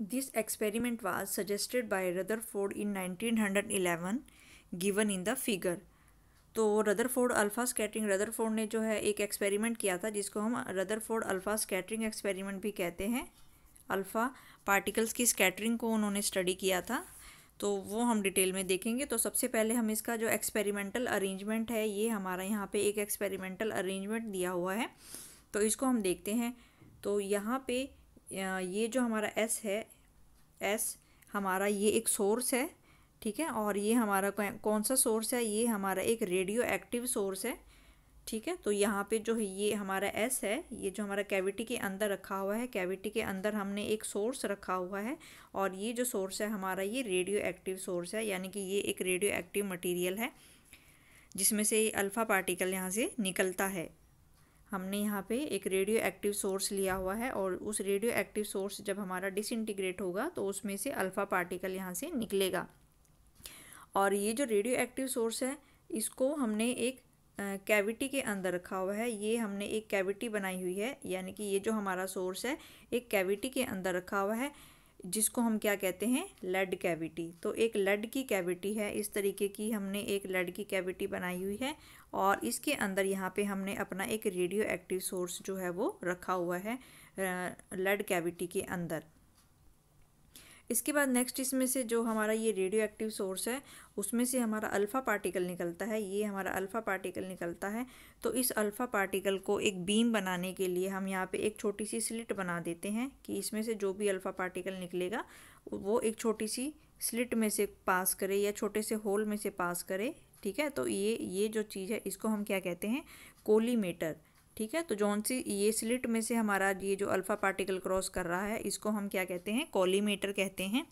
This experiment was suggested by Rutherford in 1911 given in the figure. तो Rutherford alpha scattering, Rutherford ने जो है एक एक्सपेरिमेंट किया था जिसको हम रदरफोर्ड अल्फ़ा स्कैटरिंग एक्सपेरिमेंट भी कहते हैं। अल्फ़ा पार्टिकल्स की स्कैटरिंग को उन्होंने स्टडी किया था, तो वो हम डिटेल में देखेंगे। तो सबसे पहले हम इसका जो एक्सपेरिमेंटल अरेंजमेंट है, ये हमारा यहाँ पे एक एक्सपेरिमेंटल अरेंजमेंट दिया हुआ है, तो इसको हम देखते हैं। तो यहाँ पे ये जो हमारा एस है, एस हमारा ये एक सोर्स है, ठीक है। और ये हमारा कौन सा सोर्स है, ये हमारा एक रेडियो एक्टिव सोर्स है, ठीक है। तो यहाँ पे जो है ये हमारा एस है, ये जो हमारा कैविटी के अंदर रखा हुआ है, कैविटी के अंदर हमने एक सोर्स रखा हुआ है, और ये जो सोर्स है हमारा ये रेडियो एक्टिव सोर्स है, यानी कि ये एक रेडियो एक्टिव मटीरियल है जिसमें से अल्फ़ा पार्टिकल यहाँ से निकलता है। हमने यहाँ पे एक रेडियो एक्टिव सोर्स लिया हुआ है, और उस रेडियो एक्टिव सोर्स जब हमारा डिसइंटीग्रेट होगा तो उसमें से अल्फ़ा पार्टिकल यहाँ से निकलेगा। और ये जो रेडियो एक्टिव सोर्स है इसको हमने एक कैविटी के अंदर रखा हुआ है। ये हमने एक कैविटी बनाई हुई है, यानी कि ये जो हमारा सोर्स है एक कैविटी के अंदर रखा हुआ है, जिसको हम क्या कहते हैं, लेड कैविटी। तो एक लेड की कैविटी है, इस तरीके की हमने एक लेड की कैविटी बनाई हुई है, और इसके अंदर यहाँ पे हमने अपना एक रेडियो एक्टिव सोर्स जो है वो रखा हुआ है लेड कैविटी के अंदर। इसके बाद नेक्स्ट इसमें से जो हमारा ये रेडियो एक्टिव सोर्स है उसमें से हमारा अल्फ़ा पार्टिकल निकलता है, ये हमारा अल्फ़ा पार्टिकल निकलता है। तो इस अल्फ़ा पार्टिकल को एक बीम बनाने के लिए हम यहाँ पे एक छोटी सी स्लिट बना देते हैं कि इसमें से जो भी अल्फ़ा पार्टिकल निकलेगा वो एक छोटी सी स्लिट में से पास करे या छोटे से होल में से पास करे, ठीक है। तो ये जो चीज़ है इसको हम क्या कहते हैं, कोलीमेटर, ठीक है। तो जौन सी ये स्लिट में से हमारा ये जो अल्फ़ा पार्टिकल क्रॉस कर रहा है इसको हम क्या कहते हैं, कोलीमेटर कहते हैं।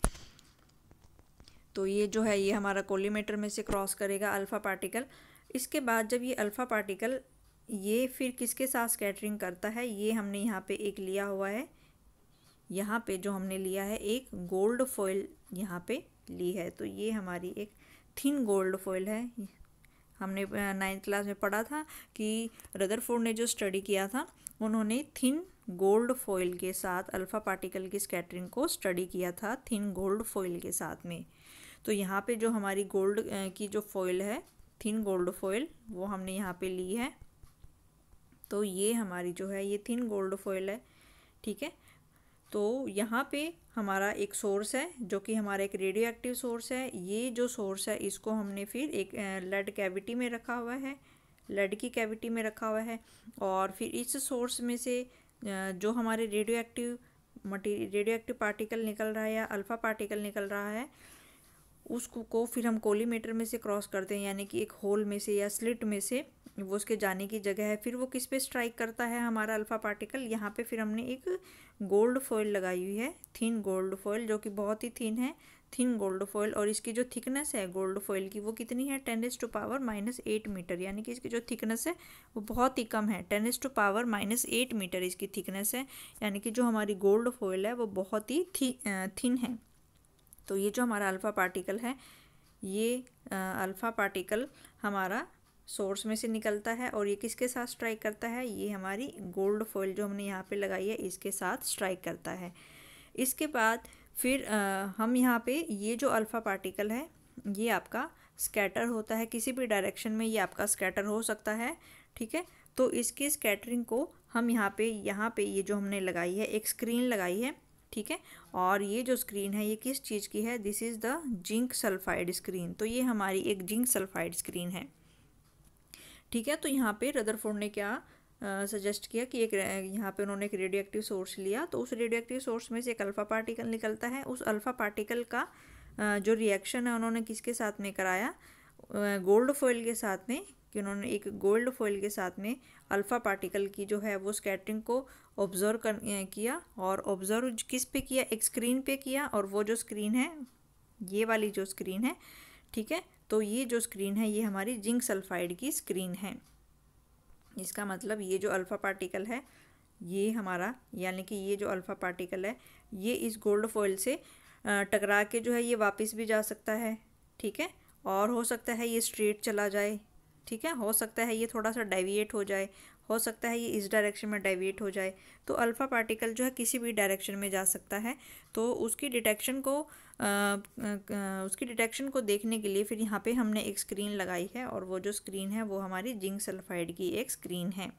तो ये जो है ये हमारा कोलीमेटर में से क्रॉस करेगा अल्फ़ा पार्टिकल। इसके बाद जब ये अल्फ़ा पार्टिकल ये फिर किसके साथ स्कैटरिंग करता है, ये हमने यहाँ पे एक लिया हुआ है, यहाँ पे जो हमने लिया है एक गोल्ड फॉइल यहाँ पे ली है। तो ये हमारी एक थिन गोल्ड फॉइल है। हमने 9th क्लास में पढ़ा था कि रदरफोर्ड ने जो स्टडी किया था उन्होंने थिन गोल्ड फॉइल के साथ अल्फ़ा पार्टिकल की स्कैटरिंग को स्टडी किया था, थिन गोल्ड फॉइल के साथ में। तो यहाँ पे जो हमारी गोल्ड की जो फॉइल है, थिन गोल्ड फॉइल, वो हमने यहाँ पे ली है। तो ये हमारी जो है ये थिन गोल्ड फॉइल है, ठीक है। तो यहाँ पे हमारा एक सोर्स है जो कि हमारा एक रेडियो एक्टिव सोर्स है। ये जो सोर्स है इसको हमने फिर एक लेड कैविटी में रखा हुआ है, लेड की कैविटी में रखा हुआ है। और फिर इस सोर्स में से जो हमारे रेडियो एक्टिव पार्टिकल निकल रहा है या अल्फ़ा पार्टिकल निकल रहा है उसको फिर हम कोलीमेटर में से क्रॉस करते हैं, यानी कि एक होल में से या स्लिट में से वो उसके जाने की जगह है। फिर वो किस पे स्ट्राइक करता है हमारा अल्फ़ा पार्टिकल, यहाँ पे फिर हमने एक गोल्ड फॉइल लगाई हुई है, थिन गोल्ड फॉइल, जो कि बहुत ही थिन है, थिन गोल्ड फॉइल। और इसकी जो थिकनेस है गोल्ड फॉइल की वो कितनी है, 10⁻⁻8 मीटर, यानी कि इसकी जो थिकनेस है वो बहुत ही कम है, 10⁻⁸ मीटर इसकी थिकनेस है, यानी कि जो हमारी गोल्ड फॉइल है वो बहुत ही थिन है। तो ये जो हमारा अल्फ़ा पार्टिकल है, ये अल्फ़ा पार्टिकल हमारा सोर्स में से निकलता है, और ये किसके साथ स्ट्राइक करता है, ये हमारी गोल्ड फॉइल जो हमने यहाँ पे लगाई है इसके साथ स्ट्राइक करता है। इसके बाद फिर हम यहाँ पे ये जो अल्फ़ा पार्टिकल है ये आपका स्कैटर होता है, किसी भी डायरेक्शन में ये आपका स्कैटर हो सकता है, ठीक है। तो इसकी स्कैटरिंग को हम यहाँ पे ये जो हमने लगाई है एक स्क्रीन लगाई है, ठीक है। और ये जो स्क्रीन है ये किस चीज़ की है, this is the zinc sulphide screen. तो ये हमारी एक जिंक सल्फाइड स्क्रीन है, ठीक है। तो यहाँ पे रदरफोर्ड ने क्या सजेस्ट किया कि एक यहाँ पे उन्होंने एक रेडियो एक्टिव सोर्स लिया, तो उस रेडियो एक्टिव सोर्स में से एक अल्फ़ा पार्टिकल निकलता है। उस अल्फ़ा पार्टिकल का जो रिएक्शन है उन्होंने किसके साथ में कराया, गोल्ड फॉइल के साथ में, कि उन्होंने एक गोल्ड फॉइल के साथ में अल्फ़ा पार्टिकल की जो है वो स्कैटरिंग को ऑब्ज़र्व किया। और ऑब्ज़र्व किस पे किया, एक स्क्रीन पे किया, और वो जो स्क्रीन है ये वाली जो स्क्रीन है, ठीक है। तो ये जो स्क्रीन है ये हमारी जिंक सल्फाइड की स्क्रीन है। इसका मतलब ये जो अल्फ़ा पार्टिकल है ये हमारा, यानी कि ये जो अल्फ़ा पार्टिकल है ये इस गोल्ड फॉइल से टकरा के जो है ये वापस भी जा सकता है, ठीक है। और हो सकता है ये स्ट्रेट चला जाए, ठीक है, हो सकता है ये थोड़ा सा डेविएट हो जाए, हो सकता है ये इस डायरेक्शन में डेविएट हो जाए। तो अल्फ़ा पार्टिकल जो है किसी भी डायरेक्शन में जा सकता है। तो उसकी डिटेक्शन को देखने के लिए फिर यहाँ पे हमने एक स्क्रीन लगाई है, और वो जो स्क्रीन है वो हमारी जिंक सल्फाइड की एक स्क्रीन है।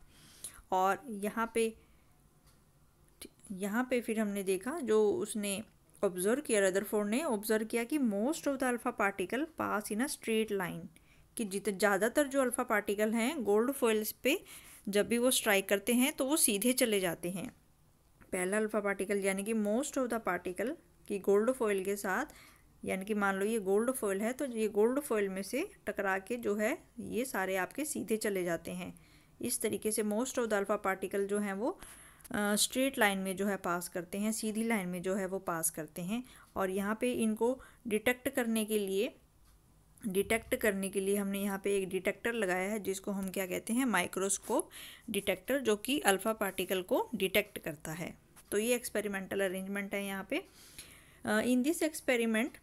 और यहाँ पे फिर हमने देखा, जो उसने ऑब्जर्व किया, रदरफोर्ड ने ऑब्जर्व किया कि most of the alpha particle pass in a straight line, कि ज़्यादातर जो अल्फ़ा पार्टिकल हैं गोल्ड फॉइल्स पे जब भी वो स्ट्राइक करते हैं तो वो सीधे चले जाते हैं। पहला अल्फ़ा पार्टिकल यानी कि मोस्ट ऑफ द पार्टिकल की गोल्ड फॉइल के साथ, यानी कि मान लो ये गोल्ड फॉइल है तो ये गोल्ड फॉइल में से टकरा के जो है ये सारे आपके सीधे चले जाते हैं। इस तरीके से most of the alpha particle जो हैं वो स्ट्रेट लाइन में जो है पास करते हैं, सीधी लाइन में जो है वो पास करते हैं। और यहाँ पे इनको डिटेक्ट करने के लिए हमने यहाँ पे एक डिटेक्टर लगाया है, जिसको हम क्या कहते हैं, माइक्रोस्कोप डिटेक्टर, जो कि अल्फ़ा पार्टिकल को डिटेक्ट करता है। तो ये एक्सपेरिमेंटल अरेंजमेंट है यहाँ पे। इन दिस एक्सपेरिमेंट,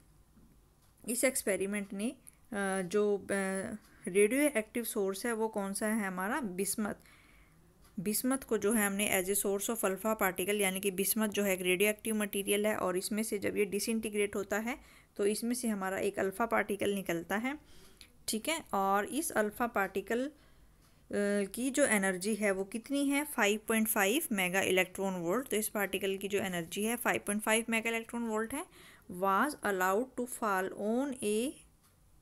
इस एक्सपेरिमेंट ने जो रेडियो एक्टिव सोर्स है वो कौन सा है हमारा, बिस्मथ को जो है हमने as a source of alpha particle, यानी कि बिस्मथ जो है एक रेडियो एक्टिव मटीरियल है, और इसमें से जब ये डिसइंटीग्रेट होता है तो इसमें से हमारा एक अल्फ़ा पार्टिकल निकलता है। ठीक है, और इस अल्फ़ा पार्टिकल की जो एनर्जी है वो कितनी है, 5.5 मेगा इलेक्ट्रॉन वोल्ट। तो इस पार्टिकल की जो एनर्जी है 5.5 मेगा इलेक्ट्रॉन वोल्ट है। Was allowed to fall on a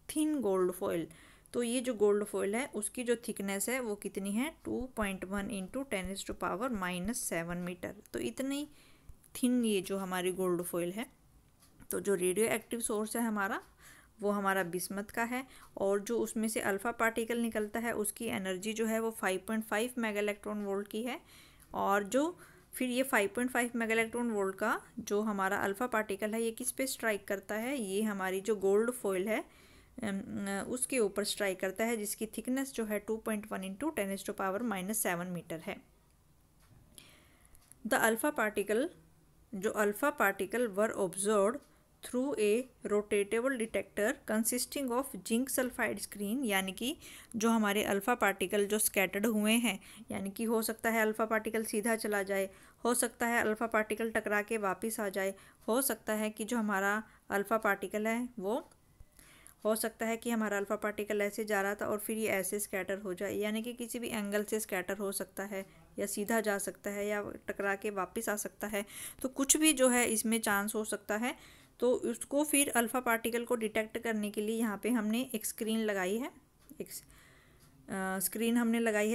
thin gold foil. तो ये जो गोल्ड फॉइल है उसकी जो थिकनेस है वो कितनी है, 2.1 इंटू 10⁻⁻⁷ मीटर। तो इतनी थिन ये जो हमारी गोल्ड फॉइल है। तो जो रेडियो एक्टिव सोर्स है हमारा वो हमारा बिस्मथ का है, और जो उसमें से अल्फ़ा पार्टिकल निकलता है उसकी एनर्जी जो है वो 5.5 मेगा इलेक्ट्रॉन वोल्ट की है। और जो फिर ये 5.5 मेगा इलेक्ट्रॉन वोल्ट का जो हमारा अल्फ़ा पार्टिकल है ये किस पे स्ट्राइक करता है, ये हमारी जो गोल्ड फॉइल है उसके ऊपर स्ट्राइक करता है, जिसकी थिकनेस जो है 2.1 इंटू 10⁻⁻⁷ मीटर है। The alpha particle were observed through a rotatable detector consisting of zinc sulphide screen, यानी कि जो हमारे अल्फ़ा पार्टिकल जो स्कैटर्ड हुए हैं, यानी कि हो सकता है अल्फ़ा पार्टिकल सीधा चला जाए, हो सकता है अल्फ़ा पार्टिकल टकरा के वापस आ जाए, हो सकता है कि जो हमारा अल्फ़ा पार्टिकल है वो हो सकता है कि हमारा अल्फ़ा पार्टिकल ऐसे जा रहा था और फिर ये ऐसे स्कैटर हो जाए, यानी कि किसी भी एंगल से स्कैटर हो सकता है, या सीधा जा सकता है, या टकरा के वापस आ सकता है। तो कुछ भी जो है इसमें चांस हो सकता है। तो उसको फिर अल्फ़ा पार्टिकल को डिटेक्ट करने के लिए यहाँ पे हमने एक स्क्रीन लगाई है,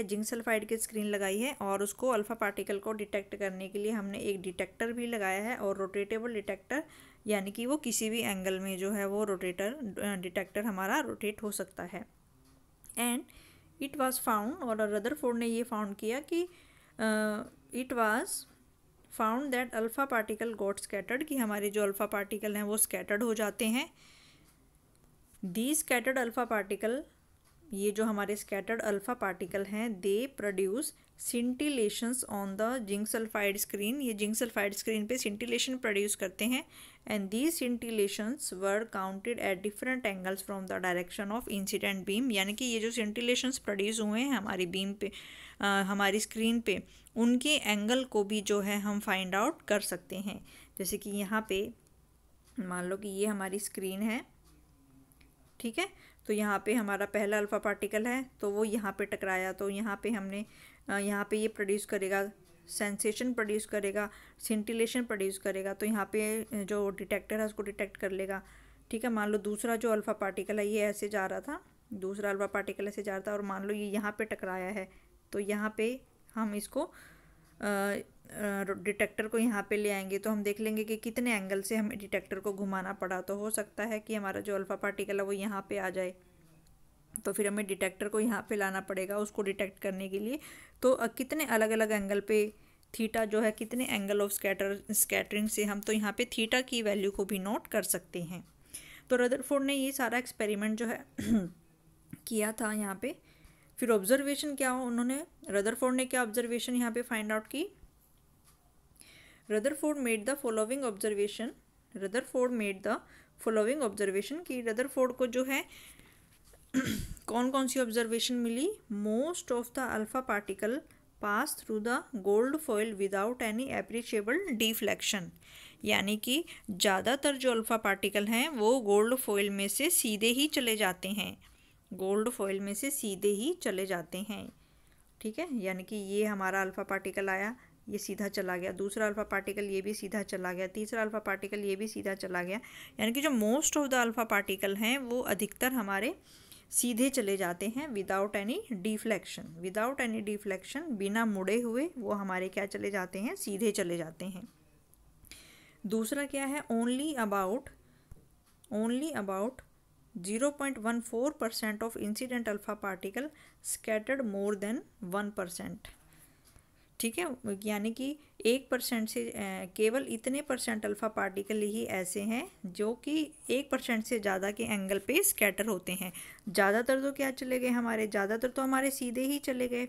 जिंक सल्फाइड की स्क्रीन लगाई है, और उसको अल्फ़ा पार्टिकल को डिटेक्ट करने के लिए हमने एक डिटेक्टर भी लगाया है, और रोटेटेबल डिटेक्टर, यानी कि वो किसी भी एंगल में जो है वो डिटेक्टर हमारा रोटेट हो सकता है। एंड इट वाज फाउंड, और रदरफोर्ड ने ये फाउंड किया कि it was found that alpha particle got scattered, कि हमारे जो अल्फ़ा पार्टिकल हैं वो स्कैटर्ड हो जाते हैं। दी स्कैटर्ड अल्फ़ा पार्टिकल, ये जो हमारे स्कैटर्ड अल्फ़ा पार्टिकल हैं, they produce scintillations on the zinc sulphide screen, ये जिंक सल्फाइड स्क्रीन पे सिंटिलेशन प्रोड्यूस करते हैं। And these scintillations were counted at different angles from the direction of incident beam, यानी कि ये जो सिंटिलेशंस प्रोड्यूस हुए हैं हमारी बीम पे, हमारी स्क्रीन पे, उनके एंगल को भी जो है हम फाइंड आउट कर सकते हैं। जैसे कि यहाँ पे मान लो कि ये हमारी स्क्रीन है, ठीक है, तो यहाँ पे हमारा पहला अल्फ़ा पार्टिकल है, तो वो यहाँ पे टकराया, तो यहाँ पे हमने यहाँ पे ये प्रोड्यूस करेगा, सेंसेशन प्रोड्यूस करेगा, सिंटिलेशन प्रोड्यूस करेगा, तो यहाँ पे जो डिटेक्टर है उसको डिटेक्ट कर लेगा। ठीक है, मान लो दूसरा जो अल्फ़ा पार्टिकल है ये ऐसे जा रहा था, दूसरा अल्फ़ा पार्टिकल ऐसे जा रहा था, और मान लो ये यहाँ पे टकराया है, तो यहाँ पे हम इसको डिटेक्टर को यहाँ पे ले आएंगे, तो हम देख लेंगे कि कितने एंगल से हमें डिटेक्टर को घुमाना पड़ा। तो हो सकता है कि हमारा जो अल्फ़ा पार्टिकल है वो यहाँ पे आ जाए, तो फिर हमें डिटेक्टर को यहाँ पे लाना पड़ेगा उसको डिटेक्ट करने के लिए। तो कितने अलग अलग एंगल पे थीटा जो है, कितने एंगल ऑफ स्कैटरिंग से हम तो यहाँ पे थीटा की वैल्यू को भी नोट कर सकते हैं। तो रदरफोर्ड ने ये सारा एक्सपेरिमेंट जो है किया था यहाँ पे। फिर ऑब्जर्वेशन क्या हो, उन्होंने रदरफोर्ड ने क्या ऑब्जर्वेशन यहाँ पे फाइंड आउट की, Rutherford made the following observation कि रदरफोर्ड को जो है कौन कौन सी ऑब्जर्वेशन मिली, most of the alpha particle pass through the gold foil without any appreciable deflection, यानी कि ज़्यादातर जो अल्फ़ा पार्टिकल हैं वो गोल्ड फॉइल में से सीधे ही चले जाते हैं, गोल्ड फॉइल में से सीधे ही चले जाते हैं। ठीक है, यानी कि ये हमारा अल्फ़ा पार्टिकल आया, ये सीधा चला गया, दूसरा अल्फ़ा पार्टिकल ये भी सीधा चला गया, तीसरा अल्फ़ा पार्टिकल ये भी सीधा चला गया, यानी कि जो most of the alpha particle हैं वो अधिकतर हमारे सीधे चले जाते हैं without any deflection. Without any deflection, बिना मुड़े हुए वो हमारे क्या चले जाते हैं, सीधे चले जाते हैं। दूसरा क्या है, only about 0.14% of incident alpha particle scattered more than 1%। ठीक है, यानी कि 1% से केवल इतने परसेंट अल्फ़ा पार्टिकल ही ऐसे हैं जो कि 1% से ज़्यादा के एंगल पे स्कैटर होते हैं। ज़्यादातर तो क्या चले गए हमारे, ज़्यादातर तो हमारे सीधे ही चले गए,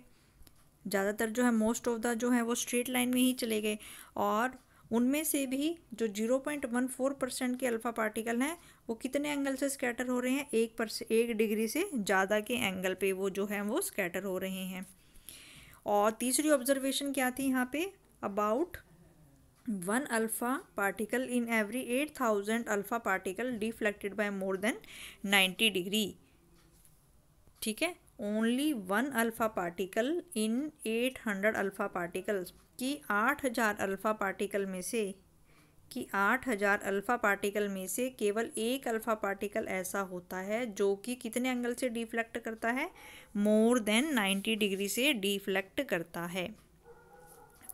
ज़्यादातर जो है मोस्ट ऑफ द जो है वो स्ट्रेट लाइन में ही चले गए। और उनमें से भी जो 0.14% के अल्फ़ा पार्टिकल हैं वो कितने एंगल से स्कैटर हो रहे हैं, 1 डिग्री से ज़्यादा के एंगल पे वो जो है वो स्कैटर हो रहे हैं। और तीसरी ऑब्जर्वेशन क्या थी यहाँ पे, about 1 alpha particle in every 8000 alpha particle deflected by more than 90 degree. ठीक है, only 1 alpha particle in 800 alpha particles की 8000 अल्फ़ा पार्टिकल में से केवल एक अल्फ़ा पार्टिकल ऐसा होता है जो कि कितने एंगल से डिफ्लेक्ट करता है, मोर देन 90 डिग्री से डिफ्लेक्ट करता है।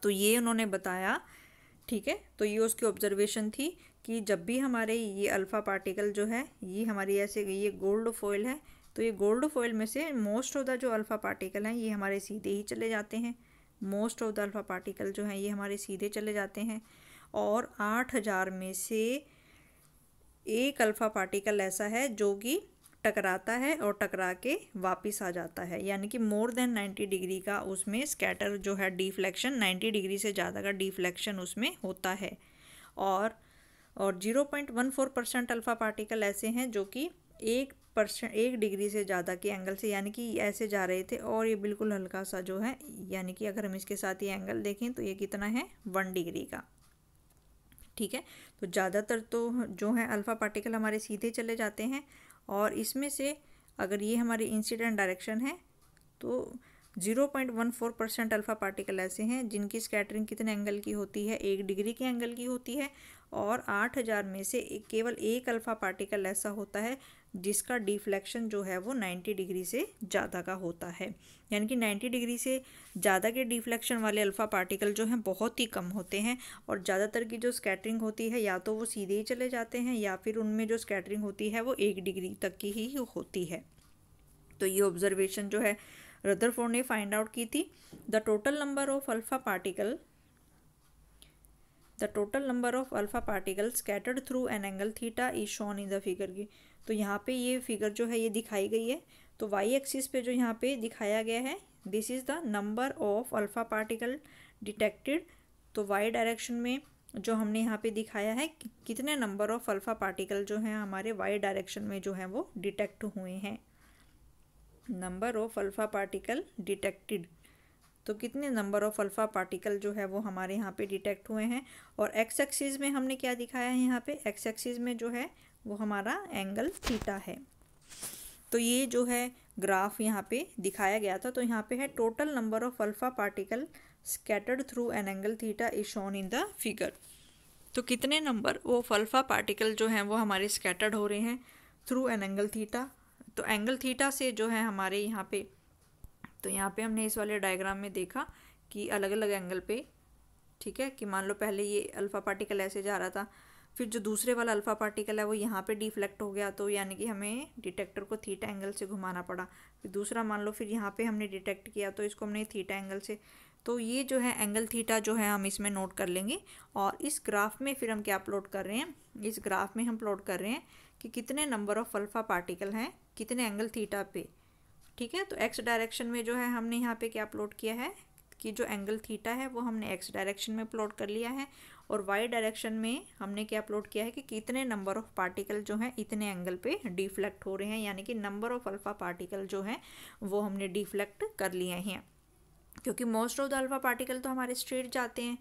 तो ये उन्होंने बताया। ठीक है, तो ये उसकी ऑब्जर्वेशन थी कि जब भी हमारे ये अल्फ़ा पार्टिकल जो है ये हमारी ऐसे ये गोल्ड फॉइल है, तो ये गोल्ड फॉइल में से मोस्ट ऑफ द जो अल्फ़ा पार्टिकल हैं ये हमारे सीधे ही चले जाते हैं, most of the alpha particle जो हैं ये हमारे सीधे चले जाते हैं। और 8000 में से एक अल्फ़ा पार्टिकल ऐसा है जो कि टकराता है और टकरा के वापस आ जाता है, यानी कि मोर देन 90 डिग्री का उसमें स्कैटर जो है डिफ्लेक्शन, 90 डिग्री से ज़्यादा का डिफ्लेक्शन उसमें होता है। और 0.14% अल्फ़ा पार्टिकल ऐसे हैं जो कि 1 डिग्री से ज़्यादा के एंगल से, यानी कि ऐसे जा रहे थे और ये बिल्कुल हल्का सा जो है, यानी कि अगर हम इसके साथ ये एंगल देखें तो ये कितना है, 1 डिग्री का। ठीक है, तो ज़्यादातर तो जो है अल्फ़ा पार्टिकल हमारे सीधे चले जाते हैं। और इसमें से अगर ये हमारी इंसिडेंट डायरेक्शन है तो 0.14% अल्फ़ा पार्टिकल ऐसे हैं जिनकी स्कैटरिंग कितने एंगल की होती है, 1 डिग्री के एंगल की होती है। और 8000 में से केवल एक अल्फ़ा पार्टिकल ऐसा होता है जिसका डिफ्लेक्शन जो है वो 90 डिग्री से ज़्यादा का होता है, यानी कि 90 डिग्री से ज़्यादा के डिफ्लेक्शन वाले अल्फ़ा पार्टिकल जो हैं बहुत ही कम होते हैं। और ज़्यादातर की जो स्कैटरिंग होती है या तो वो सीधे ही चले जाते हैं या फिर उनमें जो स्कैटरिंग होती है वो 1 डिग्री तक की ही होती है। तो ये ऑब्जर्वेशन जो है रदरफोर्ड ने फाइंड आउट की थी। The total number of alpha particle scattered through an angle theta is shown in the figure की। तो यहाँ पे ये फिगर जो है ये दिखाई गई है। तो वाई एक्सिस पे जो यहाँ पे दिखाया गया है, this is the number of alpha particle detected. तो वाई डायरेक्शन में जो हमने यहाँ पे दिखाया है कितने नंबर ऑफ अल्फ़ा पार्टिकल जो हैं हमारे वाई डायरेक्शन में जो हैं वो डिटेक्ट हुए हैं, number of alpha particle detected. तो कितने नंबर ऑफ अल्फ़ा पार्टिकल जो है वो हमारे यहाँ पे डिटेक्ट हुए हैं। और एक्स एक्सिस में हमने क्या दिखाया है, यहाँ पे एक्स एक्सिस में जो है वो हमारा एंगल थीटा है। तो ये जो है ग्राफ यहाँ पे दिखाया गया था। तो यहाँ पे है total number of alpha particle scattered through an angle theta is shown in the figure. तो कितने नंबर ऑफ अल्फ़ा पार्टिकल जो हैं वो हमारे स्कैटर्ड हो रहे हैं थ्रू एन एंगल थीटा। तो एंगल थीटा से जो है हमारे यहाँ पे, तो यहाँ पे हमने इस वाले डायग्राम में देखा कि अलग अलग एंगल पे, ठीक है, कि मान लो पहले ये अल्फ़ा पार्टिकल ऐसे जा रहा था, फिर जो दूसरे वाला अल्फ़ा पार्टिकल है वो यहाँ पे डिफ्लेक्ट हो गया, तो यानी कि हमें डिटेक्टर को थीटा एंगल से घुमाना पड़ा। फिर दूसरा मान लो फिर यहाँ पे हमने डिटेक्ट किया तो इसको हमने थीटा एंगल से, तो ये जो है एंगल थीटा जो है हम इसमें नोट कर लेंगे। और इस ग्राफ में फिर हम क्या प्लॉट कर रहे हैं, इस ग्राफ में हम प्लॉट कर रहे हैं कि कितने नंबर ऑफ अल्फ़ा पार्टिकल हैं कितने एंगल थीटा पे। ठीक है, तो एक्स डायरेक्शन में जो है हमने यहाँ पे क्या प्लॉट किया है कि जो एंगल थीटा है वो हमने एक्स डायरेक्शन में प्लॉट कर लिया है। और वाई डायरेक्शन में हमने क्या प्लॉट किया है कि कितने नंबर ऑफ पार्टिकल जो हैं इतने एंगल पे डिफ्लेक्ट हो रहे हैं, यानी कि नंबर ऑफ अल्फ़ा पार्टिकल जो हैं वो हमने डिफ्लेक्ट कर लिए हैं। क्योंकि most of the alpha particle तो हमारे स्ट्रेट जाते हैं।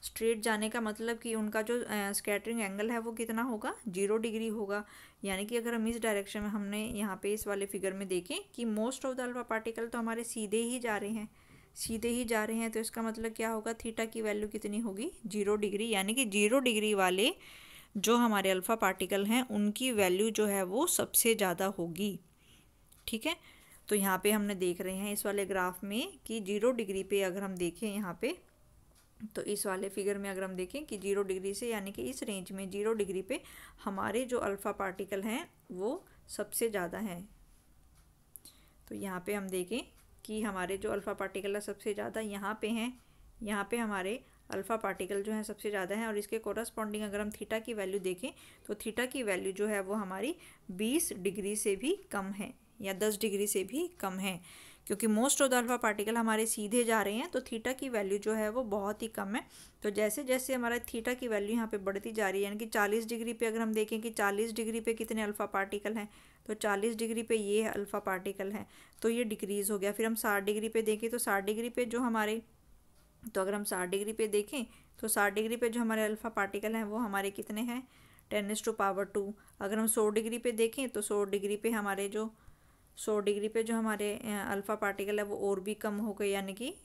स्ट्रेट जाने का मतलब कि उनका जो स्कैटरिंग एंगल है वो कितना होगा, 0 डिग्री होगा। यानी कि अगर हम इस डायरेक्शन में, हमने यहाँ पे इस वाले फिगर में देखें कि most of the alpha particle तो हमारे सीधे ही जा रहे हैं, सीधे ही जा रहे हैं, तो इसका मतलब क्या होगा, थीटा की वैल्यू कितनी होगी, 0 डिग्री। यानी कि 0 डिग्री वाले जो हमारे अल्फ़ा पार्टिकल हैं उनकी वैल्यू जो है वो सबसे ज़्यादा होगी। ठीक है, तो यहाँ पे हमने देख रहे हैं इस वाले ग्राफ में कि 0 डिग्री पे अगर हम देखें यहाँ पे, तो इस वाले फिगर में अगर हम देखें कि 0 डिग्री से, यानी कि इस रेंज में 0 डिग्री पे हमारे जो अल्फ़ा पार्टिकल हैं वो सबसे ज़्यादा हैं। तो यहाँ पे हम देखें कि हमारे जो अल्फ़ा पार्टिकल है सबसे ज़्यादा यहाँ पे हैं, यहाँ पे हमारे अल्फ़ा पार्टिकल जो है सबसे ज़्यादा है। और इसके कोरस्पॉन्डिंग अगर हम थीटा की वैल्यू देखें तो थीटा की वैल्यू जो है वो हमारी 20 डिग्री से भी कम है या 10 डिग्री से भी कम है। क्योंकि most of the alpha particle हमारे सीधे जा रहे हैं तो थीटा की वैल्यू जो है वो बहुत ही कम है। तो जैसे जैसे हमारा थीटा की वैल्यू यहाँ पे बढ़ती जा रही है, यानी कि 40 डिग्री पे अगर हम देखें कि 40 डिग्री पे कितने अल्फ़ा पार्टिकल हैं, तो 40 डिग्री पे ये अल्फ़ा पार्टिकल हैं, तो ये डिक्रीज़ हो गया। फिर हम 60 डिग्री पे देखें तो 60 डिग्री पे जो हमारे, तो अगर हम 60 डिग्री पे देखें तो 60 डिग्री पे जो हमारे अल्फ़ा पार्टिकल हैं वो हमारे कितने हैं, 10⁻²। अगर हम 100 डिग्री पे देखें तो 100 डिग्री पे हमारे जो 100 डिग्री पे जो हमारे अल्फ़ा पार्टिकल है वो और भी कम हो गए, यानी कि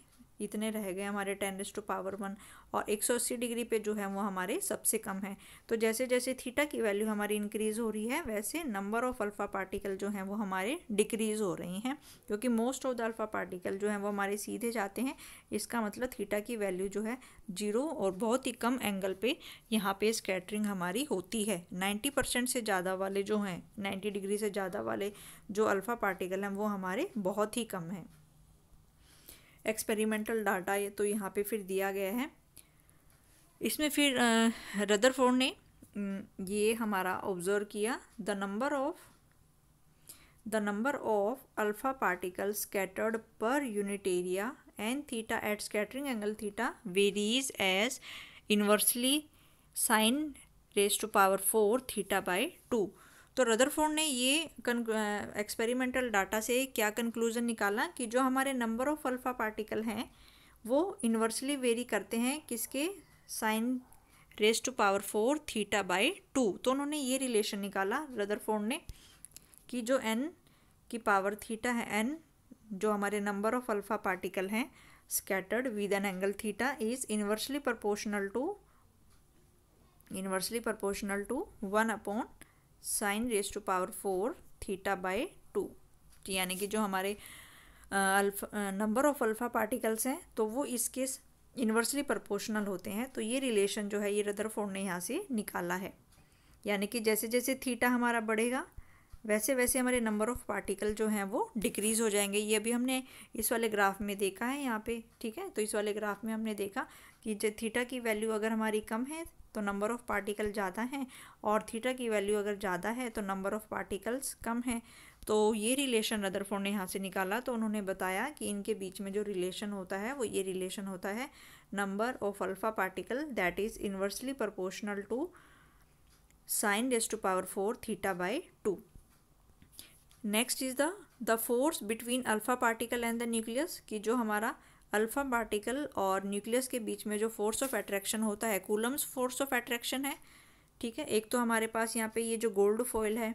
इतने रह गए हमारे 10⁻1। और 180 डिग्री पे जो है वो हमारे सबसे कम है। तो जैसे जैसे थीटा की वैल्यू हमारी इंक्रीज़ हो रही है वैसे नंबर ऑफ़ अल्फ़ा पार्टिकल जो हैं वो हमारे डिक्रीज़ हो रही हैं, क्योंकि most of the alpha particle जो हैं वो हमारे सीधे जाते हैं। इसका मतलब थीटा की वैल्यू जो है 0 और बहुत ही कम एंगल पे यहाँ पे स्कैटरिंग हमारी होती है। 90% से ज़्यादा वाले जो हैं, 90 डिग्री से ज़्यादा वाले जो अल्फ़ा पार्टिकल हैं वो हमारे बहुत ही कम हैं। एक्सपेरिमेंटल डाटा ये तो यहाँ पे फिर दिया गया है। इसमें फिर रदरफोर्ड ने ये हमारा ऑब्जर्व किया, the number of alpha particle scattered पर unit area and theta at scattering angle theta varies as inversely sin⁴ θ/2। तो रदरफोर्ड ने ये एक्सपेरिमेंटल डाटा से क्या कंक्लूजन निकाला कि जो हमारे नंबर ऑफ़ अल्फ़ा पार्टिकल हैं वो इन्वर्सली वेरी करते हैं किसके, sin⁴ θ/2। तो उन्होंने ये रिलेशन निकाला रदरफोर्ड ने कि जो n की पावर थीटा है, n जो हमारे नंबर ऑफ़ अल्फ़ा पार्टिकल हैं scattered with an angle theta is inversely proportional to 1/sin⁴ θ/2। यानी कि जो हमारे नंबर ऑफ़ अल्फ़ा पार्टिकल्स हैं तो वो इसके इन्वर्सली प्रोपोर्शनल होते हैं। तो ये रिलेशन जो है ये रदरफोर्ड ने यहाँ से निकाला है। यानी कि जैसे जैसे थीटा हमारा बढ़ेगा वैसे वैसे हमारे नंबर ऑफ़ पार्टिकल जो हैं वो डिक्रीज़ हो जाएंगे। ये अभी हमने इस वाले ग्राफ में देखा है यहाँ पे, ठीक है। तो इस वाले ग्राफ में हमने देखा कि जो थीटा की वैल्यू अगर हमारी कम है तो नंबर ऑफ़ पार्टिकल ज़्यादा हैं, और थीटा की वैल्यू अगर ज़्यादा है तो नंबर ऑफ़ पार्टिकल्स कम है। तो ये रिलेशन रदरफोर्ड ने यहाँ से निकाला। तो उन्होंने बताया कि इनके बीच में जो रिलेशन होता है वो ये रिलेशन होता है number of alpha particle that is inversely proportional to sin⁴ θ/2। Next is the force between alpha particle and the nucleus, कि जो हमारा अल्फ़ा पार्टिकल और न्यूक्लियस के बीच में जो फोर्स ऑफ अट्रैक्शन होता है, कूलम्स फोर्स ऑफ अट्रैक्शन है, ठीक है। एक तो हमारे पास यहाँ पे ये जो गोल्ड फॉइल है,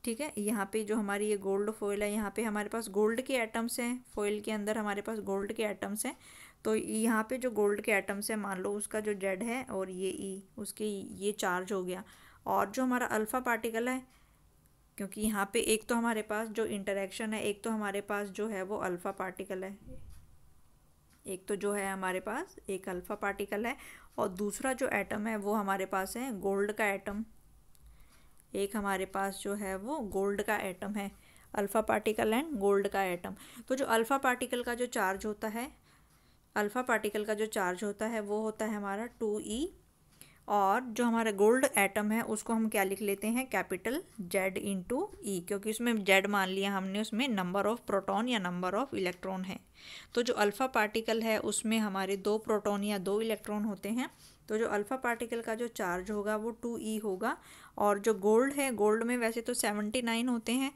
ठीक है, यहाँ पे जो हमारी ये गोल्ड फॉइल है, यहाँ पे हमारे पास गोल्ड के एटम्स हैं, फॉइल के अंदर हमारे पास गोल्ड के एटम्स हैं। तो यहाँ पे जो गोल्ड के एटम्स हैं, मान लो उसका जो जेड है और ये ई, उसके ये चार्ज हो गया। और जो हमारा अल्फ़ा पार्टिकल है, क्योंकि यहाँ पे एक तो हमारे पास जो इंटरेक्शन है, एक तो हमारे पास जो है वो अल्फ़ा पार्टिकल है, एक तो जो है हमारे पास एक अल्फ़ा पार्टिकल है, और दूसरा जो एटम है वो हमारे पास है गोल्ड का एटम। एक हमारे पास जो है वो गोल्ड का एटम है, अल्फ़ा पार्टिकल एंड गोल्ड का एटम। तो जो अल्फ़ा पार्टिकल का जो चार्ज होता है, अल्फ़ा पार्टिकल का जो चार्ज होता है वो होता है हमारा 2e, और जो हमारा गोल्ड एटम है उसको हम क्या लिख लेते हैं, कैपिटल Z/E, क्योंकि उसमें Z मान लिया हमने, उसमें नंबर ऑफ़ प्रोटॉन या नंबर ऑफ़ इलेक्ट्रॉन है। तो जो अल्फ़ा पार्टिकल है उसमें हमारे 2 प्रोटॉन या 2 इलेक्ट्रॉन होते हैं। तो जो अल्फ़ा पार्टिकल का जो चार्ज होगा वो 2e होगा। और जो गोल्ड है, गोल्ड में वैसे तो 79 होते हैं,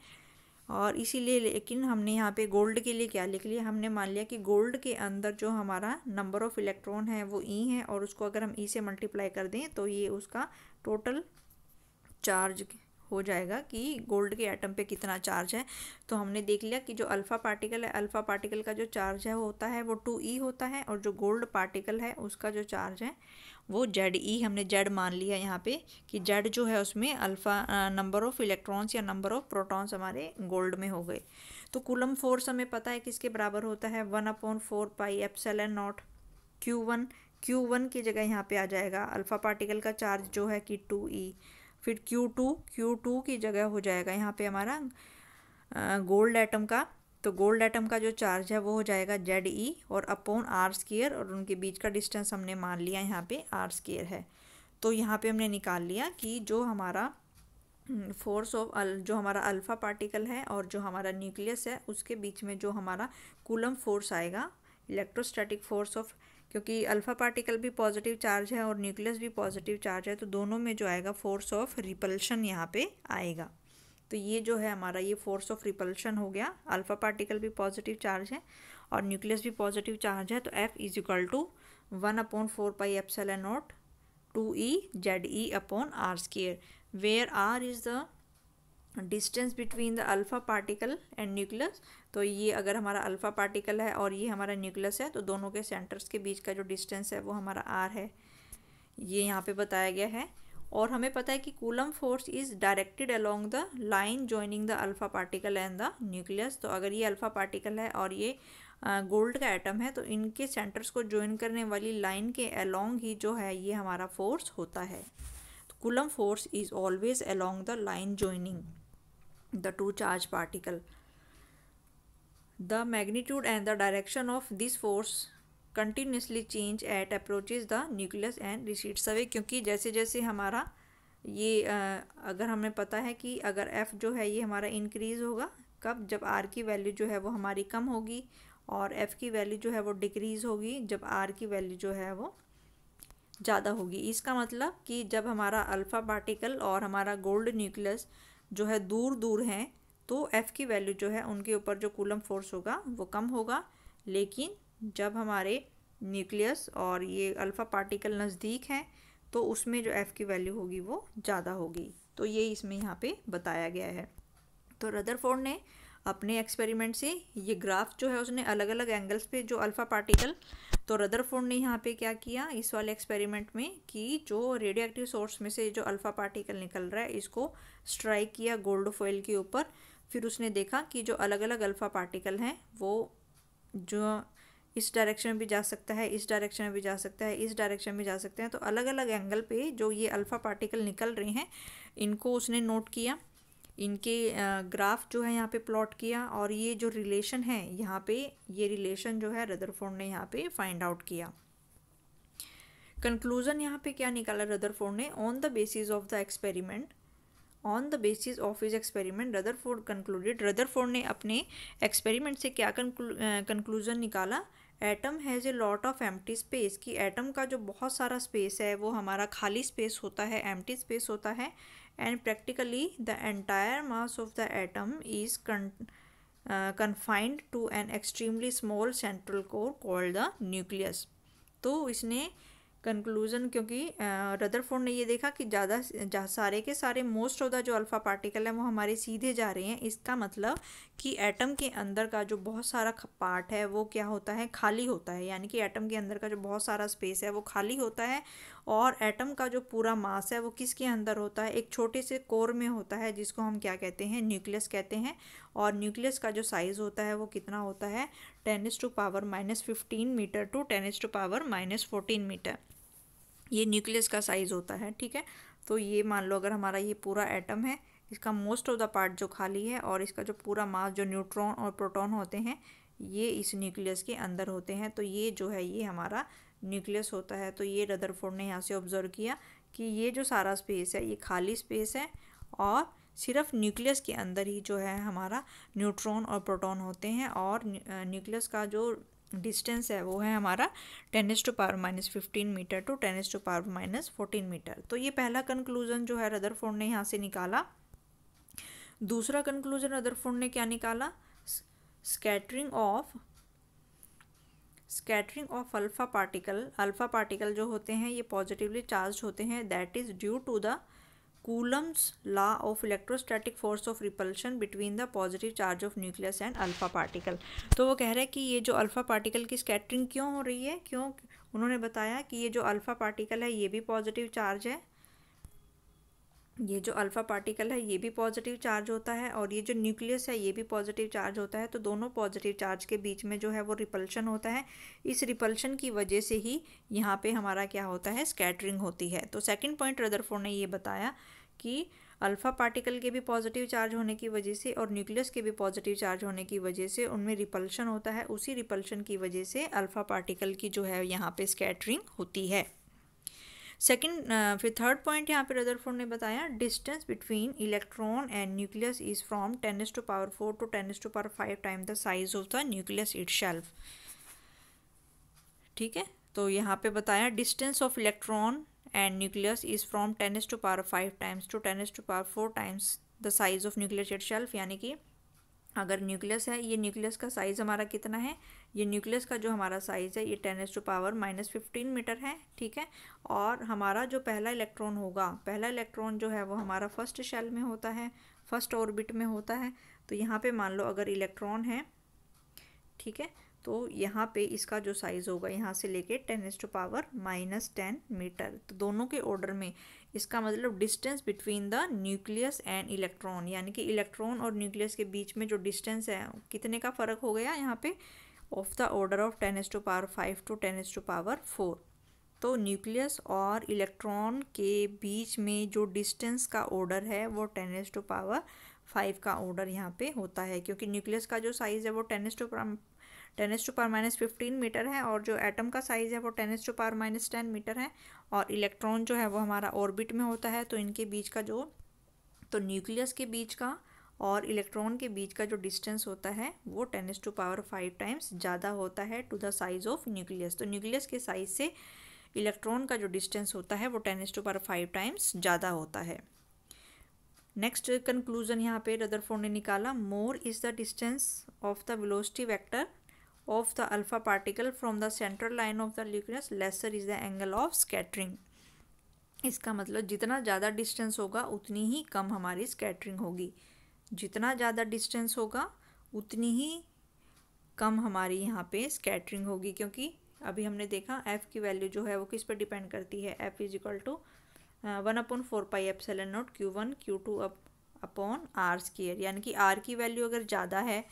और इसीलिए लेकिन हमने यहाँ पे गोल्ड के लिए क्या लिख लिया, हमने मान लिया कि गोल्ड के अंदर जो हमारा नंबर ऑफ़ इलेक्ट्रॉन है वो ई है, और उसको अगर हम ई से मल्टीप्लाई कर दें तो ये उसका टोटल चार्ज हो जाएगा कि गोल्ड के एटम पे कितना चार्ज है। तो हमने देख लिया कि जो अल्फ़ा पार्टिकल है, अल्फ़ा पार्टिकल का जो चार्ज है वो होता है वो 2e होता है, और जो गोल्ड पार्टिकल है उसका जो चार्ज है वो ZE, हमने Z मान लिया यहाँ पे कि Z जो है उसमें अल्फ़ा नंबर ऑफ़ इलेक्ट्रॉन्स या नंबर ऑफ़ प्रोटॉन्स हमारे गोल्ड में हो गए। तो कूलम फोर्स हमें पता है किसके बराबर होता है, 1/4 पाई एप्सिलॉन नॉट Q1 की जगह यहाँ पे आ जाएगा अल्फ़ा पार्टिकल का चार्ज जो है कि 2e, फिर Q2 की जगह हो जाएगा यहाँ पे हमारा गोल्ड एटम का, तो गोल्ड एटम का जो चार्ज है वो हो जाएगा ZE और अपॉन R², और उनके बीच का डिस्टेंस हमने मान लिया यहाँ पे R² है। तो यहाँ पे हमने निकाल लिया कि जो हमारा फोर्स ऑफ जो हमारा अल्फ़ा पार्टिकल है और जो हमारा न्यूक्लियस है उसके बीच में जो हमारा कूलम फोर्स आएगा, इलेक्ट्रोस्टैटिक फोर्स ऑफ, क्योंकि अल्फ़ा पार्टिकल भी पॉजिटिव चार्ज है और न्यूक्लियस भी पॉजिटिव चार्ज है, तो दोनों में जो आएगा फोर्स ऑफ रिपल्शन यहाँ पे आएगा। तो ये जो है हमारा ये फोर्स ऑफ रिपल्शन हो गया, अल्फ़ा पार्टिकल भी पॉजिटिव चार्ज है और न्यूक्लियस भी पॉजिटिव चार्ज है, तो F is equal to 1/4 pi epsilon naught 2e ZE upon R², where R is the distance between the alpha particle and nucleus. तो ये अगर हमारा अल्फ़ा पार्टिकल है और ये हमारा न्यूक्लियस है, तो दोनों के सेंटर्स के बीच का जो डिस्टेंस है वो हमारा R है, ये यहाँ पे बताया गया है। और हमें पता है कि coulomb force is directed along the line joining the alpha particle and the nucleus. तो अगर ये अल्फ़ा पार्टिकल है और ये गोल्ड का एटम है, तो इनके सेंटर्स को ज्वाइन करने वाली लाइन के अलोंग ही जो है ये हमारा फोर्स होता है। तो coulomb force is always along the line joining the two charged particle. The magnitude and the direction of this force continuously change at approaches the nucleus and recedes away, क्योंकि जैसे जैसे हमारा ये अगर हमें पता है कि अगर F जो है ये हमारा इंक्रीज़ होगा कब, जब R की वैल्यू जो है वो हमारी कम होगी, और F की वैल्यू जो है वो डिक्रीज़ होगी जब R की वैल्यू जो है वो ज़्यादा होगी। इसका मतलब कि जब हमारा अल्फ़ा पार्टिकल और हमारा गोल्ड न्यूक्लियस जो है दूर दूर हैं, तो F की वैल्यू जो है उनके ऊपर जो कूलम फोर्स होगा वो कम होगा, लेकिन जब हमारे न्यूक्लियस और ये अल्फ़ा पार्टिकल नज़दीक हैं तो उसमें जो F की वैल्यू होगी वो ज़्यादा होगी। तो ये इसमें यहाँ पे बताया गया है। तो रदरफोर्ड ने अपने एक्सपेरिमेंट से ये ग्राफ जो है उसने अलग अलग एंगल्स पे जो अल्फ़ा पार्टिकल, तो रदरफोर्ड ने यहाँ पे क्या किया इस वाले एक्सपेरिमेंट में कि जो रेडियो एक्टिव सोर्स में से जो अल्फ़ा पार्टिकल निकल रहा है इसको स्ट्राइक किया गोल्ड फॉइल के ऊपर। फिर उसने देखा कि जो अलग अलग अल्फ़ा पार्टिकल हैं वो जो इस डायरेक्शन में भी जा सकता है, इस डायरेक्शन में भी जा सकता है, इस डायरेक्शन में जा सकते हैं, तो अलग अलग एंगल पे जो ये अल्फ़ा पार्टिकल निकल रहे हैं इनको उसने नोट किया, इनके ग्राफ जो है यहाँ पे प्लॉट किया, और ये जो रिलेशन है यहाँ पे ये रिलेशन जो है रदरफोर्ड ने यहाँ पे फाइंड आउट किया। कंक्लूजन यहाँ पे क्या निकाला रदरफोर्ड ने, on the basis of the experiment, on the basis of his experiment Rutherford concluded, Rutherford ने अपने एक्सपेरिमेंट से क्या कंक्लूजन निकाला, atom has a lot of empty space, कि एटम का जो बहुत सारा स्पेस है वो हमारा खाली स्पेस होता है, एम्प्टी स्पेस होता है, and practically the entire mass of the atom is confined to an extremely small central core called the nucleus। तो इसने कंक्लूज़न, क्योंकि रदरफोर्ड ने ये देखा कि ज़्यादा सारे के सारे मोस्ट ऑफ द जो अल्फ़ा पार्टिकल हैं वो हमारे सीधे जा रहे हैं, इसका मतलब कि एटम के अंदर का जो बहुत सारा पार्ट है वो क्या होता है, खाली होता है, यानी कि एटम के अंदर का जो बहुत सारा स्पेस है वो खाली होता है, और एटम का जो पूरा मास है वो किसके अंदर होता है, एक छोटे से कोर में होता है जिसको हम क्या कहते हैं, न्यूक्लियस कहते हैं। और न्यूक्लियस का जो साइज़ होता है वो कितना होता है, 10⁻⁻15 मीटर टू 10⁻⁻14 मीटर, ये न्यूक्लियस का साइज़ होता है। ठीक है, तो ये मान लो अगर हमारा ये पूरा एटम है, इसका मोस्ट ऑफ द पार्ट जो खाली है और इसका जो पूरा मास जो न्यूट्रॉन और प्रोटॉन होते हैं ये इस न्यूक्लियस के अंदर होते हैं, तो ये जो है ये हमारा न्यूक्लियस होता है। तो ये रदरफोर्ड ने यहाँ से ऑब्जर्व किया कि ये जो सारा स्पेस है ये खाली स्पेस है, और सिर्फ न्यूक्लियस के अंदर ही जो है हमारा न्यूट्रॉन और प्रोटॉन होते हैं, और न्यूक्लियस का जो डिस्टेंस है वो है हमारा 10⁻⁻15 मीटर टू 10⁻⁻14 मीटर। तो ये पहला कंक्लूजन जो है रदरफोर्ड ने यहाँ से निकाला। दूसरा कंक्लूजन रदरफोर्ड ने क्या निकाला, स्कैटरिंग ऑफ अल्फा पार्टिकल जो होते हैं ये पॉजिटिवली चार्ज होते हैं, that is due to the Coulomb's law of electrostatic force of repulsion between the positive charge of nucleus and alpha particle. तो वो कह रहे हैं कि ये जो अल्फा पार्टिकल की स्कैटरिंग क्यों हो रही है, क्यों, उन्होंने बताया कि ये जो अल्फा पार्टिकल है ये भी पॉजिटिव चार्ज है, ये जो अल्फा पार्टिकल है ये भी पॉजिटिव चार्ज होता है, और ये जो न्यूक्लियस है ये भी पॉजिटिव चार्ज होता है। तो दोनों पॉजिटिव चार्ज के बीच में जो है वो रिपल्शन होता है, इस रिपल्शन की वजह से ही यहाँ पे हमारा क्या होता है, स्कैटरिंग होती है। तो सेकंड पॉइंट रदरफोर्ड ने ये बताया कि अल्फा पार्टिकल के भी पॉजिटिव चार्ज होने की वजह से और न्यूक्लियस के भी पॉजिटिव चार्ज होने की वजह से उनमें रिपल्शन होता है, उसी रिपल्शन की वजह से अल्फा पार्टिकल की जो है यहाँ पे स्कैटरिंग होती है। फिर थर्ड पॉइंट यहाँ पे रदरफोर्ड ने बताया, distance between electron and nucleus is from 10⁴ to 10⁵ time the size of the nucleus itself. ठीक है, तो यहाँ पे बताया distance of electron and nucleus is from 10⁵ times to 10⁴ times the size of nucleus itself. यानी कि अगर न्यूक्लियस है, ये न्यूक्लियस का साइज़ हमारा कितना है, ये न्यूक्लियस का जो हमारा साइज़ है ये 10⁻⁻15 मीटर है। ठीक है, और हमारा जो पहला इलेक्ट्रॉन होगा, पहला इलेक्ट्रॉन जो है वो हमारा फर्स्ट शेल में होता है, फर्स्ट ऑर्बिट में होता है। तो यहाँ पे मान लो अगर इलेक्ट्रॉन है, ठीक है, तो यहाँ पे इसका जो साइज़ होगा यहाँ से लेके 10⁻⁻10 मीटर, तो दोनों के ऑर्डर में। इसका मतलब distance between the nucleus and electron, यानी कि इलेक्ट्रॉन और न्यूक्लियस के बीच में जो डिस्टेंस है कितने का फ़र्क हो गया यहाँ पे, of the order of 10⁵ to 10⁴। तो न्यूक्लियस और इलेक्ट्रॉन के बीच में जो डिस्टेंस का ऑर्डर है वो 10⁵ का ऑर्डर यहाँ पे होता है, क्योंकि न्यूक्लियस का जो साइज़ है वो 10⁻⁻15 मीटर है, और जो एटम का साइज़ है वो 10⁻⁻10 मीटर है, और इलेक्ट्रॉन जो है वो हमारा ऑर्बिट में होता है। तो इनके बीच का जो, तो न्यूक्लियस के बीच का और इलेक्ट्रॉन के बीच का जो डिस्टेंस होता है वो 10⁵ टाइम्स ज़्यादा होता है to the size of nucleus. तो न्यूक्लियस के साइज़ से इलेक्ट्रॉन का जो डिस्टेंस होता है वो 10⁵ टाइम्स ज़्यादा होता है। नेक्स्ट कंक्लूजन यहाँ पे रदरफोर्ड ने निकाला, more is the distance of the velocity vector of the alpha particle from the central line of the nucleus, lesser is the angle of scattering. इसका मतलब जितना ज़्यादा डिस्टेंस होगा उतनी ही कम हमारी स्कैटरिंग होगी, जितना ज़्यादा डिस्टेंस होगा उतनी ही कम हमारी यहाँ पे स्कैटरिंग होगी, क्योंकि अभी हमने देखा f की वैल्यू जो है वो किस पर डिपेंड करती है, f is equal to 1/4πε0 Q1 Q2 upon r²। यानी कि r की वैल्यू अगर ज़्यादा है,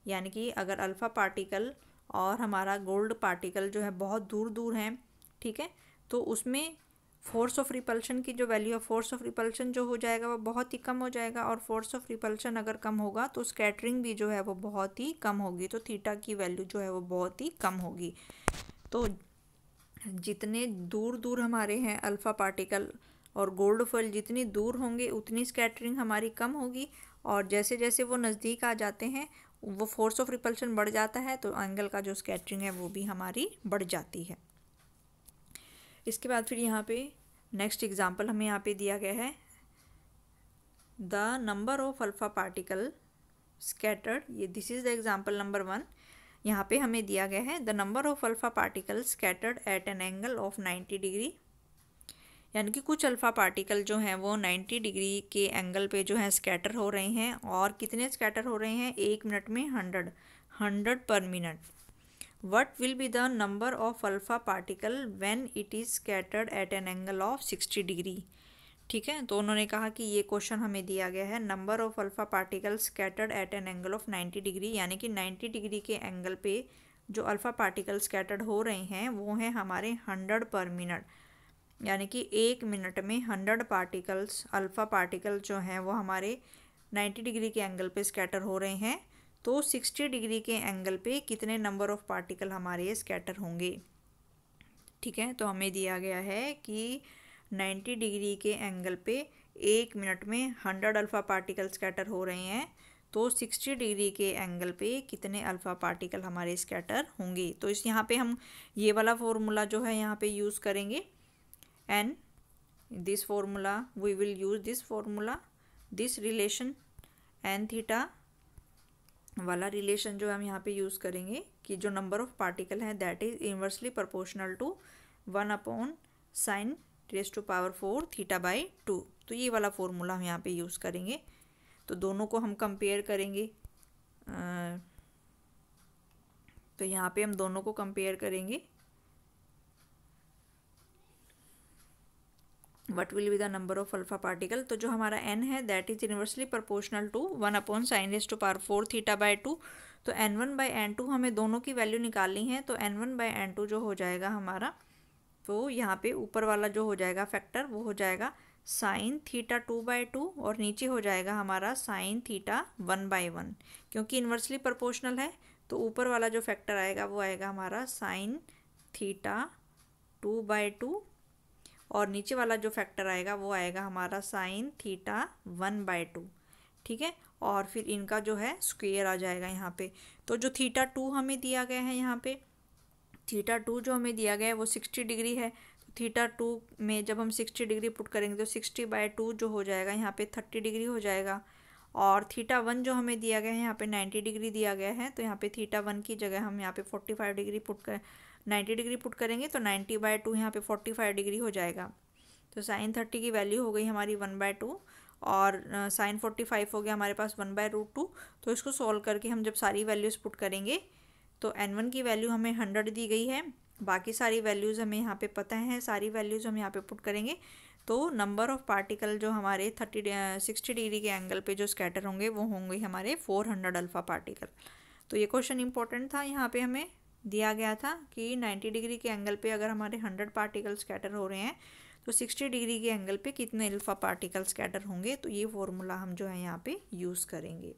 यानी कि अगर अल्फ़ा पार्टिकल और हमारा गोल्ड पार्टिकल जो है बहुत दूर दूर हैं, ठीक है, तो उसमें फोर्स ऑफ रिपल्शन की जो वैल्यू है, फोर्स ऑफ रिपल्शन जो हो जाएगा वो बहुत ही कम हो जाएगा, और फोर्स ऑफ रिपल्शन अगर कम होगा तो स्कैटरिंग भी जो है वो बहुत ही कम होगी, तो थीटा की वैल्यू जो है वो बहुत ही कम होगी। तो जितने दूर दूर हमारे हैं अल्फ़ा पार्टिकल और गोल्ड फॉइल, जितनी दूर होंगे उतनी स्कैटरिंग हमारी कम होगी, और जैसे जैसे वो नज़दीक आ जाते हैं वो फोर्स ऑफ रिपल्शन बढ़ जाता है, तो एंगल का जो स्कैटरिंग है वो भी हमारी बढ़ जाती है। इसके बाद फिर यहाँ पे नेक्स्ट एग्जांपल हमें यहाँ पे दिया गया है, the number of alpha particle scattered, ये this is the example number 1। यहाँ पे हमें दिया गया है the number of alpha particle scattered at an angle of 90 degree, यानी कि कुछ अल्फ़ा पार्टिकल जो हैं वो 90 डिग्री के एंगल पे जो है स्कैटर हो रहे हैं, और कितने स्कैटर हो रहे हैं, 1 मिनट में 100 पर minute. What will be the number of alpha particle when it is scattered at an angle of 60 degree. ठीक है, तो उन्होंने कहा कि ये क्वेश्चन हमें दिया गया है, number of alpha particle scattered at an angle of 90 degree, यानी कि 90 डिग्री के एंगल पे जो अल्फ़ा पार्टिकल स्कैटर्ड हो रहे हैं वो हैं हमारे 100 पर मिनट, यानी कि 1 मिनट में 100 पार्टिकल्स, अल्फ़ा पार्टिकल जो हैं वो हमारे 90 डिग्री के एंगल पे स्कैटर हो रहे हैं। तो 60 डिग्री के एंगल पे कितने नंबर ऑफ पार्टिकल हमारे स्कैटर होंगे। ठीक है, तो हमें दिया गया है कि 90 डिग्री के एंगल पे 1 मिनट में 100 अल्फ़ा पार्टिकल स्कैटर हो रहे हैं, तो 60 डिग्री के एंगल पे कितने अल्फ़ा पार्टिकल हमारे स्कैटर होंगे। तो इस यहाँ पे हम ये वाला फॉर्मूला जो है यहाँ पे यूज़ करेंगे, and this formula we will use this formula, this relation, n theta वाला रिलेशन जो हम यहाँ पे यूज़ करेंगे कि जो नंबर ऑफ पार्टिकल है that is inversely proportional to 1/sin⁻⁴ θ/2। तो ये वाला फॉर्मूला हम यहाँ पे यूज़ करेंगे। तो दोनों को हम कंपेयर करेंगे। तो यहाँ पे हम दोनों को कंपेयर करेंगे। What will be the number of alpha particle. तो जो हमारा n है that is inversely proportional to 1/sin⁻⁴ θ/2। तो n1/n2 हमें दोनों की वैल्यू निकालनी है। तो n1/n2 जो हो जाएगा हमारा, तो यहाँ पे ऊपर वाला जो हो जाएगा फैक्टर वो हो जाएगा sin θ2/2 और नीचे हो जाएगा हमारा sin θ1/1। क्योंकि इन्वर्सली प्रोपोर्शनल है तो ऊपर वाला जो फैक्टर आएगा वो आएगा हमारा sin θ2/2 और नीचे वाला जो फैक्टर आएगा वो आएगा हमारा sin θ1/2। ठीक है, और फिर इनका जो है स्क्वायर आ जाएगा यहाँ पे। तो जो θ2 हमें दिया गया है यहाँ पे, θ2 जो हमें दिया गया है वो 60 डिग्री है। तो θ2 में जब हम 60 डिग्री पुट करेंगे तो 60/2 जो हो जाएगा यहाँ पे 30 डिग्री हो जाएगा। और θ1 जो हमें दिया गया है यहाँ पे 90 डिग्री दिया गया है। तो यहाँ पे θ1 की जगह हम यहाँ पे 45 डिग्री 90 डिग्री पुट करेंगे तो 90/2 यहाँ पे 45 डिग्री हो जाएगा। तो sin 30 की वैल्यू हो गई हमारी 1/2 और sin 45 हो गया हमारे पास 1/√2। तो इसको सॉल्व करके हम जब सारी वैल्यूज़ पुट करेंगे तो n1 की वैल्यू हमें 100 दी गई है, बाकी सारी वैल्यूज़ हमें यहाँ पे पता है, सारी वैल्यूज़ हम यहाँ पे पुट करेंगे। तो नंबर ऑफ़ पार्टिकल जो हमारे 60 डिग्री के एंगल पे जो स्कैटर होंगे वो होंगे हमारे 400 अल्फ़ा पार्टिकल। तो ये क्वेश्चन इंपॉर्टेंट था। यहाँ पे हमें दिया गया था कि 90 डिग्री के एंगल पे अगर हमारे 100 पार्टिकल स्कैटर हो रहे हैं तो 60 डिग्री के एंगल पे कितने अल्फ़ा पार्टिकल स्कैटर होंगे। तो ये फॉर्मूला हम जो है यहाँ पे यूज़ करेंगे।